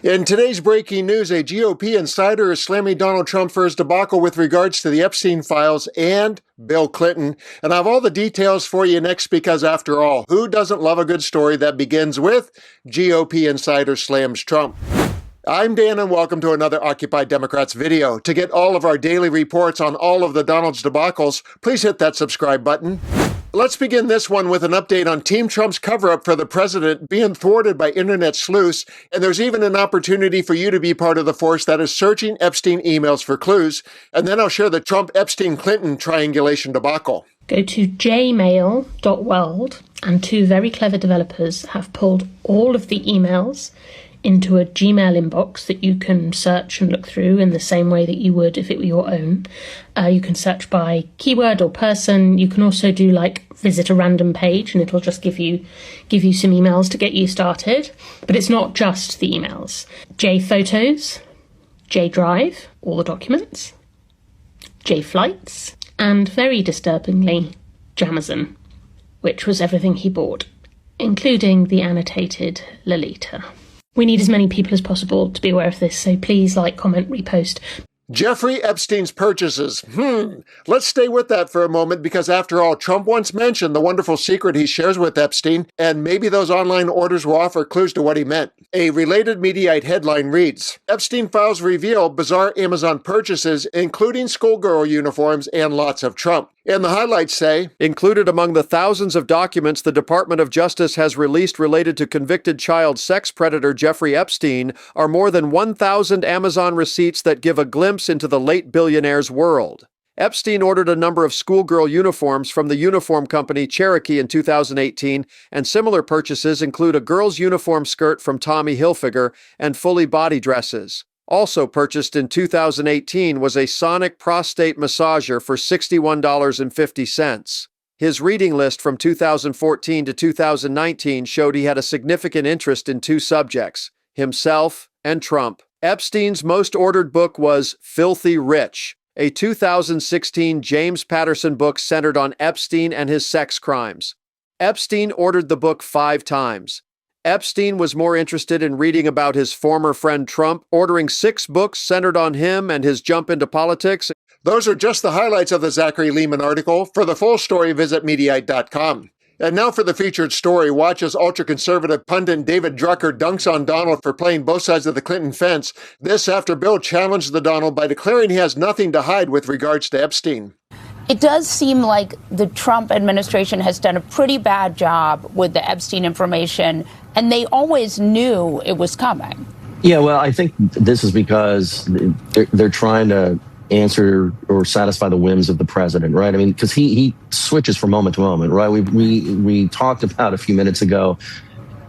In today's breaking news, a GOP insider is slamming Donald Trump for his debacle with regards to the Epstein files and Bill Clinton. And I have all the details for you next because, after all, who doesn't love a good story that begins with GOP insider slams Trump? I'm Dan and welcome to another Occupy Democrats video. To get all of our daily reports on all of the Donald's debacles, please hit that subscribe button. Let's begin this one with an update on Team Trump's cover-up for the president being thwarted by internet sleuths, and there's even an opportunity for you to be part of the force that is searching Epstein emails for clues, and then I'll share the Trump-Epstein-Clinton triangulation debacle. Go to jmail.world, and two very clever developers have pulled all of the emails into a Gmail inbox that you can search and look through in the same way that you would if it were your own. You can search by keyword or person. You can also do visit a random page and it'll just give you some emails to get you started. But it's not just the emails. JPhotos, JDrive, all the documents, JFlights, and very disturbingly, Jamazon, which was everything he bought, including the annotated Lolita. We need as many people as possible to be aware of this, so please like, comment, repost. Jeffrey Epstein's purchases. Let's stay with that for a moment because, after all, Trump once mentioned the wonderful secret he shares with Epstein, and maybe those online orders will offer clues to what he meant. A related Mediaite headline reads, Epstein files reveal bizarre Amazon purchases, including schoolgirl uniforms and lots of Trump. And the highlights say, included among the thousands of documents the Department of Justice has released related to convicted child sex predator Jeffrey Epstein are more than 1,000 Amazon receipts that give a glimpse into the late billionaire's world. Epstein ordered a number of schoolgirl uniforms from the uniform company Cherokee in 2018, and similar purchases include a girl's uniform skirt from Tommy Hilfiger and fully body dresses. Also purchased in 2018 was a sonic prostate massager for $61.50. His reading list from 2014 to 2019 showed he had a significant interest in two subjects, himself and Trump. Epstein's most ordered book was Filthy Rich, a 2016 James Patterson book centered on Epstein and his sex crimes. Epstein ordered the book 5 times. Epstein was more interested in reading about his former friend Trump, ordering 6 books centered on him and his jump into politics. Those are just the highlights of the Zachary Lehman article. For the full story, visit Mediaite.com. And now for the featured story. Watch as ultra-conservative pundit David Drucker dunks on Donald for playing both sides of the Clinton fence. This after Bill challenged the Donald by declaring he has nothing to hide with regards to Epstein. It does seem like the Trump administration has done a pretty bad job with the Epstein information, and they always knew it was coming. Yeah, well, I think this is because they're trying to answer or satisfy the whims of the president, right? I mean, because he switches from moment to moment, right? We talked about a few minutes ago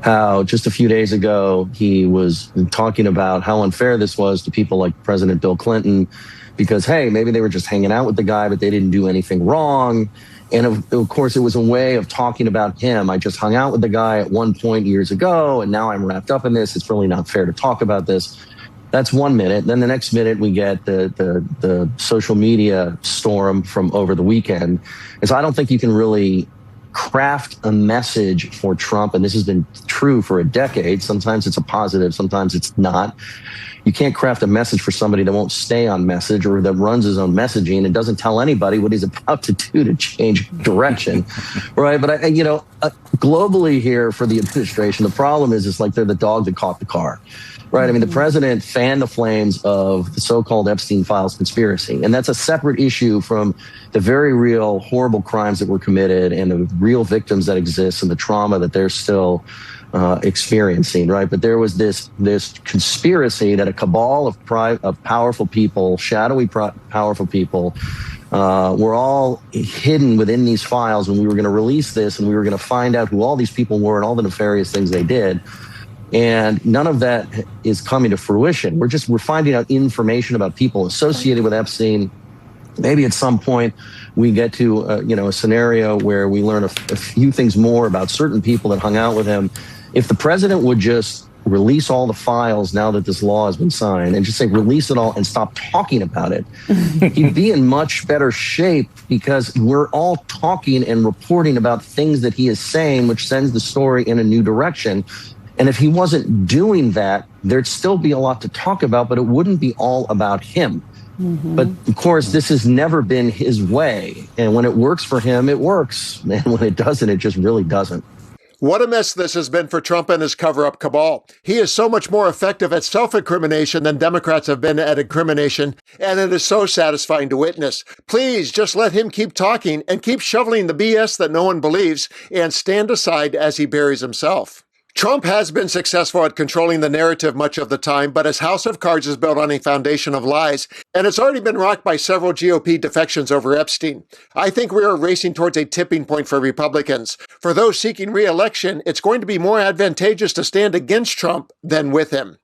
how just a few days ago he was talking about how unfair this was to people like President Bill Clinton, because, hey, maybe they were just hanging out with the guy, but they didn't do anything wrong. And of course, it was a way of talking about him. I just hung out with the guy at one point years ago, and now I'm wrapped up in this. It's really not fair to talk about this. That's 1 minute. Then the next minute, we get the social media storm from over the weekend. And so I don't think you can really craft a message for Trump, and this has been true for a decade. Sometimes it's a positive, sometimes it's not. You can't craft a message for somebody that won't stay on message or that runs his own messaging and doesn't tell anybody what he's about to do to change direction, right? But globally here for the administration, the problem is it's like they're the dog that caught the car, right? I mean, the president fanned the flames of the so-called Epstein files conspiracy, and that's a separate issue from the very real horrible crimes that were committed and the real victims that exist and the trauma that they're still experiencing, right? But there was this conspiracy that a cabal of powerful people, shadowy powerful people, were all hidden within these files, and we were going to release this, and we were going to find out who all these people were and all the nefarious things they did. And none of that is coming to fruition. We're finding out information about people associated with Epstein. Maybe at some point we get to a scenario where we learn a few things more about certain people that hung out with him. If the president would just release all the files now that this law has been signed and just say release it all and stop talking about it, he'd be in much better shape, because we're all talking and reporting about things that he is saying, which sends the story in a new direction. And if he wasn't doing that, there'd still be a lot to talk about, but it wouldn't be all about him. But of course, this has never been his way. And when it works for him, it works. And when it doesn't, it just really doesn't. What a mess this has been for Trump and his cover-up cabal. He is so much more effective at self-incrimination than Democrats have been at incrimination, and it is so satisfying to witness. Please just let him keep talking and keep shoveling the BS that no one believes and stand aside as he buries himself. Trump has been successful at controlling the narrative much of the time, but his house of cards is built on a foundation of lies, and it's already been rocked by several GOP defections over Epstein. I think we are racing towards a tipping point for Republicans. For those seeking re-election, it's going to be more advantageous to stand against Trump than with him.